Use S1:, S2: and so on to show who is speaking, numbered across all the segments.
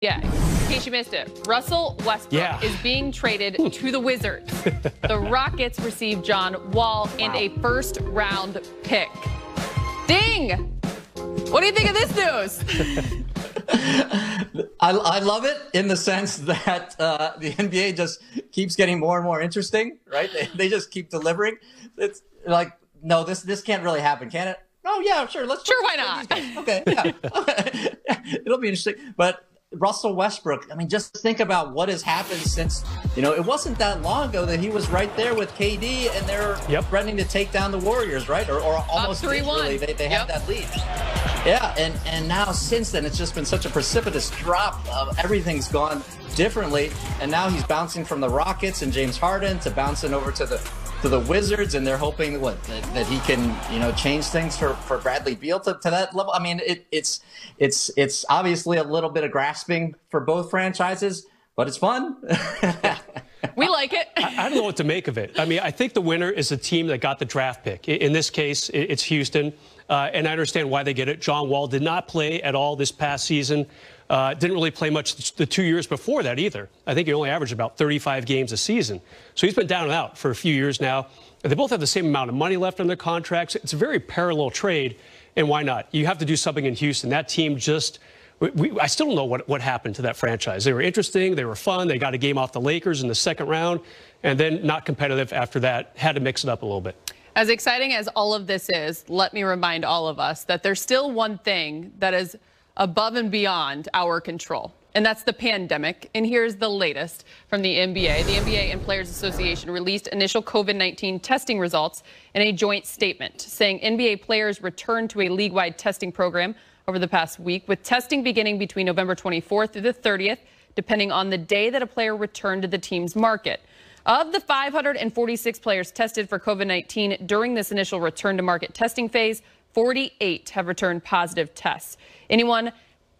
S1: Yeah, in case you missed it, Russell Westbrook is being traded to the Wizards. The Rockets received John Wall and a first-round pick. Ding! What do you think of this news?
S2: I love it in the sense that the NBA just keeps getting more and more interesting, right? They just keep delivering. It's like, no, this can't really happen, can it? Oh, yeah, sure.
S1: Sure, why not?
S2: Okay, yeah. It'll be interesting. But Russell Westbrook, I mean, just think about what has happened since, it wasn't that long ago that he was right there with KD and they're threatening to take down the Warriors, right? Or almost
S1: 3-1.
S2: They had that lead. Yeah, and now since then, it's just been such a precipitous drop. Everything's gone differently. And now he's bouncing from the Rockets and James Harden to bouncing over to the Wizards, and they're hoping that he can change things for Bradley Beal to that level. I mean, it's obviously a little bit of grasping for both franchises, but it's fun.
S1: We like it.
S3: I don't know what to make of it. I mean, I think the winner is the team that got the draft pick. In this case, it's Houston, and I understand why they get it. John Wall did not play at all this past season. Didn't really play much the 2 years before that either. I think he only averaged about 35 games a season. So he's been down and out for a few years now. They both have the same amount of money left on their contracts. It's a very parallel trade, and why not? You have to do something in Houston. That team just I still don't know what happened to that franchise. They were interesting. They were fun. They got a game off the Lakers in the second round, and then not competitive after that. Had to mix it up a little bit.
S1: As exciting as all of this is, let me remind all of us that there's still one thing that is above and beyond our control, and that's the pandemic. And here's the latest from the NBA. The NBA and Players Association released initial COVID-19 testing results in a joint statement, saying NBA players returned to a league-wide testing program over the past week, with testing beginning between November 24th through the 30th, depending on the day that a player returned to the team's market. Of the 546 players tested for COVID-19 during this initial return to market testing phase, 48 have returned positive tests. Anyone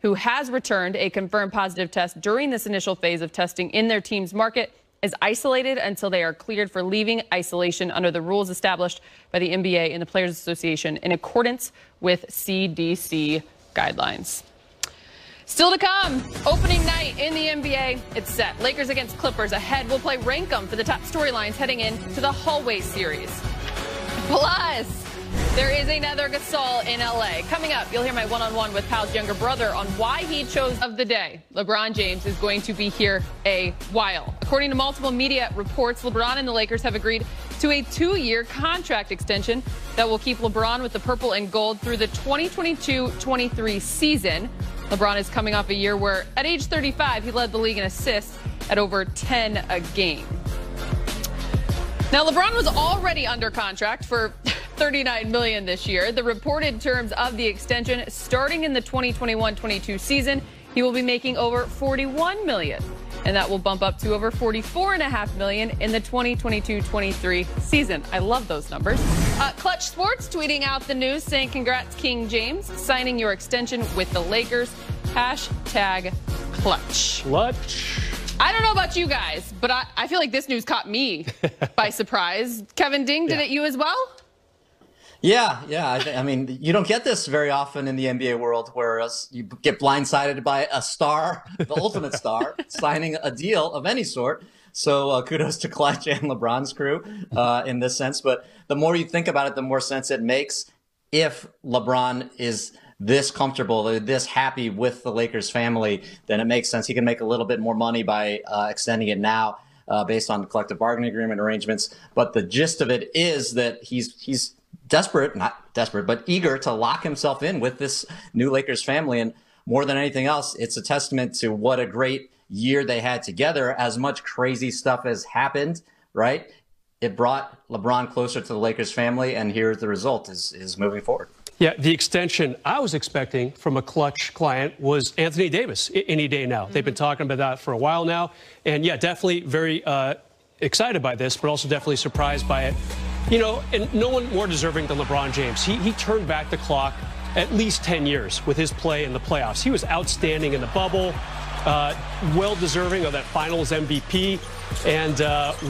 S1: who has returned a confirmed positive test during this initial phase of testing in their team's market is isolated until they are cleared for leaving isolation under the rules established by the NBA and the Players Association in accordance with CDC guidelines. Still to come, opening night in the NBA, it's set. Lakers against Clippers ahead. We'll play Rank 'em for the top storylines heading into the Hallway Series. Plus, there is another Gasol in LA. Coming up, you'll hear my one-on-one with Pal's younger brother on why he chose of the day. LeBron James is going to be here a while. According to multiple media reports, LeBron and the Lakers have agreed to a 2-year contract extension that will keep LeBron with the purple and gold through the 2022-23 season. LeBron is coming off a year where, at age 35, he led the league in assists at over 10 a game. Now, LeBron was already under contract for $39 million this year. The reported terms of the extension, starting in the 2021-22 season, he will be making over $41 million. And that will bump up to over $44.5 million in the 2022-23 season. I love those numbers. Clutch Sports tweeting out the news saying, congrats, King James, signing your extension with the Lakers. Hashtag clutch.
S3: Clutch.
S1: I don't know about you guys, but I feel like this news caught me by surprise. Kevin Ding, did it you as well?
S2: Yeah. I mean, you don't get this very often in the NBA world, where you get blindsided by a star, the ultimate star, signing a deal of any sort. So kudos to Clutch and LeBron's crew in this sense. But the more you think about it, the more sense it makes. If LeBron is this comfortable, this happy with the Lakers family, then it makes sense. He can make a little bit more money by extending it now based on the collective bargaining agreement arrangements. But the gist of it is that he's not desperate, but eager to lock himself in with this new Lakers family. And more than anything else, it's a testament to what a great year they had together. As much crazy stuff has happened, right? It brought LeBron closer to the Lakers family, and here's the result is moving forward.
S3: Yeah, the extension I was expecting from a Clutch client was Anthony Davis any day now. They've been talking about that for a while now. And yeah, definitely very excited by this, but also definitely surprised by it. And no one more deserving than LeBron James. He turned back the clock at least 10 years with his play in the playoffs. He was outstanding in the bubble, well-deserving of that finals MVP, and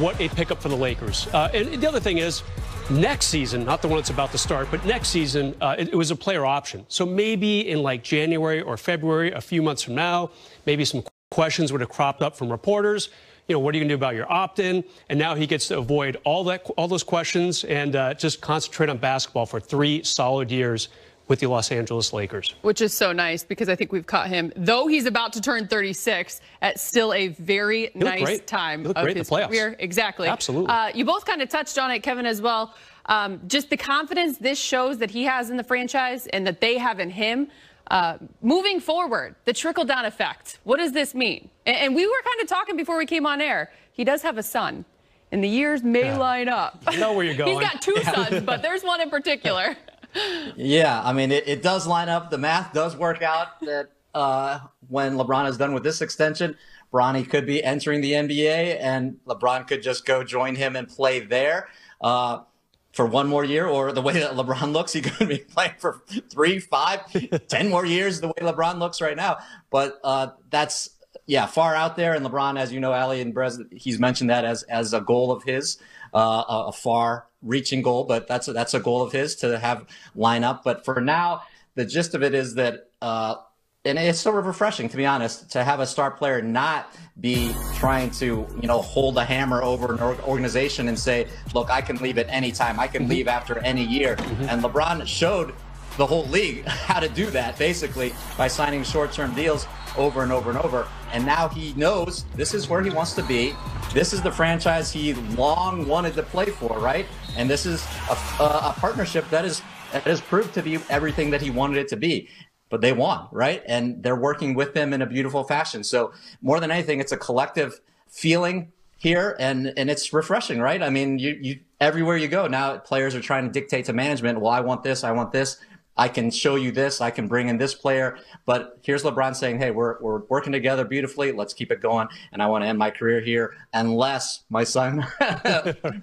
S3: what a pickup for the Lakers. And the other thing is, next season, not the one that's about to start, but next season, it was a player option. So maybe in like January or February, a few months from now, maybe some questions would have cropped up from reporters. You know, what are you going to do about your opt-in? And now he gets to avoid all those questions and just concentrate on basketball for 3 solid years with the Los Angeles Lakers.
S1: Which is so nice because I think we've caught him, though he's about to turn 36, at still a very nice time of his career. Exactly.
S3: Absolutely.
S1: You both kind of touched on it, Kevin, as well. Just the confidence this shows that he has in the franchise and that they have in him. Moving forward, the trickle-down effect. What does this mean? And we were kind of talking before we came on air. He does have a son, and the years may line up.
S3: I know where you're going.
S1: He's got 2 sons, but there's one in particular.
S2: Yeah, I mean, it does line up. The math does work out that when LeBron is done with this extension, Bronny could be entering the NBA, and LeBron could just go join him and play there for 1 more year. Or the way that LeBron looks, he could be playing for 3, 5, 10 more years the way LeBron looks right now. But that's, far out there. And LeBron, as you know, Ali and Brez, he's mentioned that as a goal of his, a far-reaching goal, but that's a goal of his to have line up. But for now, the gist of it is that, and it's sort of refreshing, to be honest, to have a star player not be trying to, hold a hammer over an organization and say, look, I can leave at any time. I can leave after any year. And LeBron showed the whole league how to do that, basically, by signing short-term deals over and over and over. And now he knows this is where he wants to be. This is the franchise he long wanted to play for, right? And this is a partnership that has proved to be everything that he wanted it to be. But they won, right? And they're working with them in a beautiful fashion. So more than anything, it's a collective feeling here, and it's refreshing, right? I mean, you everywhere you go now, players are trying to dictate to management, well, I want this, I want this. I can show you this. I can bring in this player. But here's LeBron saying, hey, we're working together beautifully. Let's keep it going. And I want to end my career here unless my son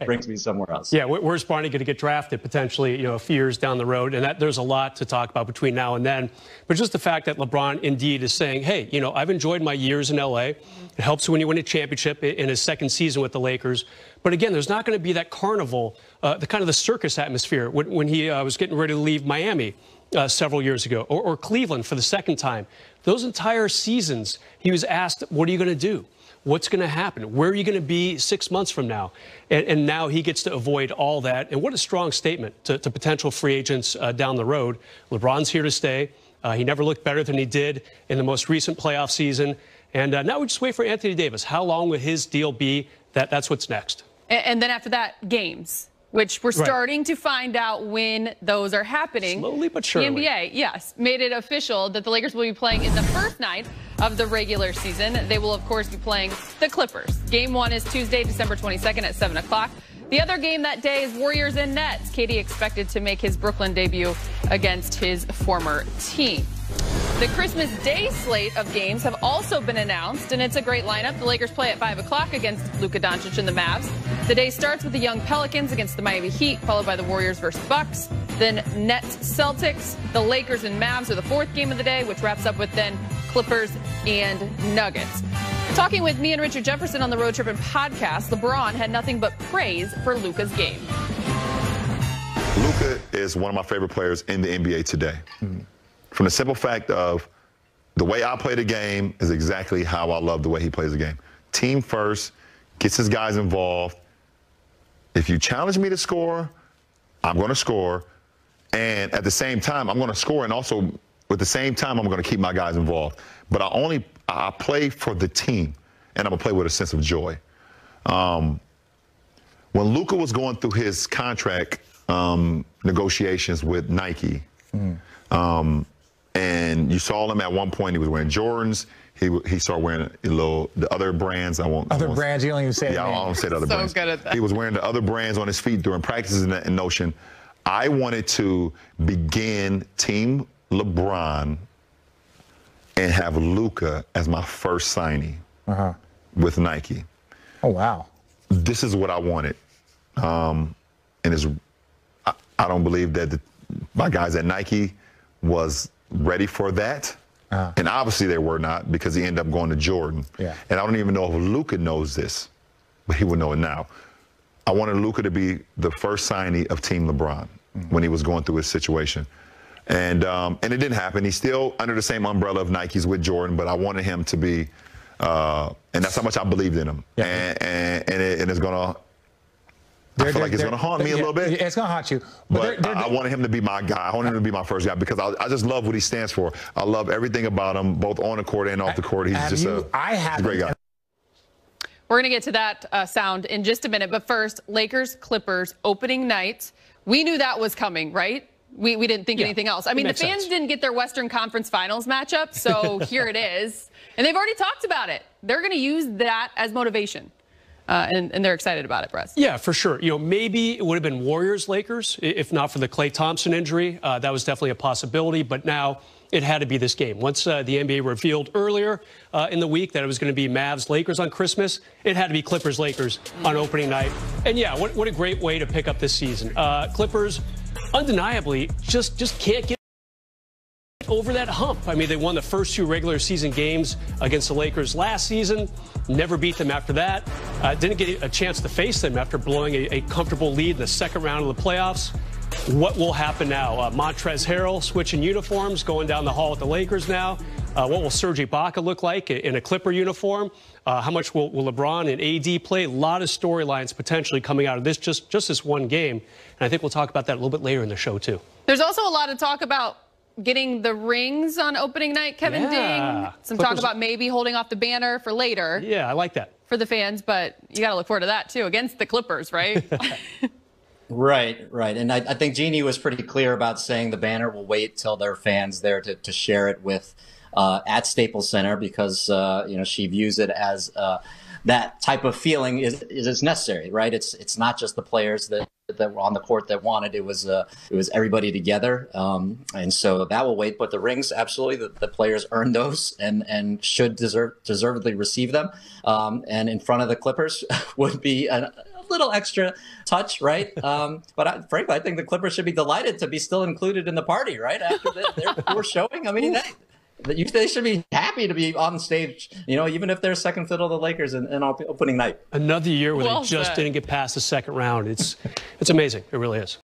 S2: brings me somewhere else.
S3: Yeah, where's Barney going to get drafted potentially, a few years down the road? And there's a lot to talk about between now and then. But just the fact that LeBron indeed is saying, hey, I've enjoyed my years in L.A. It helps when you win a championship in his second season with the Lakers. But again, there's not going to be that carnival, the kind of the circus atmosphere when he was getting ready to leave Miami several years ago, or Cleveland for the second time. Those entire seasons, he was asked, what are you going to do? What's going to happen? Where are you going to be 6 months from now? And now he gets to avoid all that. And what a strong statement to potential free agents down the road. LeBron's here to stay. He never looked better than he did in the most recent playoff season. And now we just wait for Anthony Davis. How long will his deal be? That's what's next.
S1: And then after that, games, which we're starting to find out when those are happening.
S3: Slowly but surely.
S1: The NBA, yes, made it official that the Lakers will be playing in the first night of the regular season. They will, of course, be playing the Clippers. Game 1 is Tuesday, December 22nd at 7 o'clock. The other game that day is Warriors and Nets. KD expected to make his Brooklyn debut against his former team. The Christmas Day slate of games have also been announced, and it's a great lineup. The Lakers play at 5 o'clock against Luka Doncic and the Mavs. The day starts with the young Pelicans against the Miami Heat, followed by the Warriors versus Bucks. Then Nets, Celtics, the Lakers and Mavs are the fourth game of the day, which wraps up with then Clippers and Nuggets. Talking with me and Richard Jefferson on the Road Trippin' podcast, LeBron had nothing but praise for Luka's game.
S4: Luka is one of my favorite players in the NBA today. From the simple fact of the way I play the game is exactly how I love the way he plays the game. Team first, gets his guys involved. If you challenge me to score, I'm going to score. And at the same time, I'm going to score. And also, at the same time, I'm going to keep my guys involved. But I play for the team, and I'm going to play with a sense of joy. When Luka was going through his contract negotiations with Nike, and you saw him at one point, he was wearing Jordans. He started wearing the other brands.
S5: Other brands, you don't even say.
S4: Yeah, I don't say the other brands.
S1: So good at that.
S4: He was wearing the other brands on his feet during practices in Notion. I wanted to begin Team LeBron and have Luka as my first signing with Nike.
S5: Oh, wow.
S4: This is what I wanted. And I don't believe that my guys at Nike was ready for that. And obviously they were not, because he ended up going to Jordan.
S5: Yeah.
S4: And I don't even know if Luka knows this, but he will know it now. I wanted Luka to be the first signee of Team LeBron when he was going through his situation. And it didn't happen. He's still under the same umbrella of Nike's with Jordan, but I wanted him to be, and that's how much I believed in him. Yeah. And it's going to, I feel like it's going to haunt me a little bit.
S5: It's going to haunt you.
S4: But I wanted him to be my guy. I wanted him to be my first guy because I just love what he stands for. I love everything about him, both on the court and off the court. He's just a great guy.
S1: We're going to get to that sound in just a minute. But first, Lakers-Clippers opening night. We knew that was coming, right? We didn't think anything else. I mean, the fans didn't get their Western Conference Finals matchup, so here it is. And they've already talked about it. They're going to use that as motivation. And they're excited about it, Brez.
S3: Yeah, for sure. You know, maybe it would have been Warriors-Lakers if not for the Klay Thompson injury. That was definitely a possibility, but now it had to be this game. Once the NBA revealed earlier in the week that it was going to be Mavs-Lakers on Christmas, it had to be Clippers-Lakers on opening night. And yeah, what a great way to pick up this season. Clippers undeniably just can't get over that hump. I mean, they won the first 2 regular season games against the Lakers last season, never beat them after that, didn't get a chance to face them after blowing a comfortable lead in the second round of the playoffs. What will happen now? Montrezl Harrell switching uniforms, going down the hall with the Lakers now. What will Serge Ibaka look like in a Clipper uniform? How much will LeBron and AD play? A lot of storylines potentially coming out of this, just this one game. And I think we'll talk about that a little bit later in the show, too.
S1: There's also a lot of talk about getting the rings on opening night, Kevin Ding. Some talk about maybe holding off the banner for later.
S3: Yeah, I like that.
S1: For the fans, but you got to look forward to that, too, against the Clippers, right?
S2: Right. And I think Jeannie was pretty clear about saying the banner will wait till there are fans there to share it with at Staples Center because, she views it as that type of feeling is necessary, right? It's not just the players that were on the court that wanted it was everybody together, and so that will wait. But the rings, absolutely, the players earned those and should deservedly receive them. And in front of the Clippers would be a little extra touch, right? But frankly, I think the Clippers should be delighted to be still included in the party, right? After their poor showing, I mean. They should be happy to be on stage, even if they're second fiddle to the Lakers in opening night.
S3: Another year where they just didn't get past the second round. It's amazing. It really is.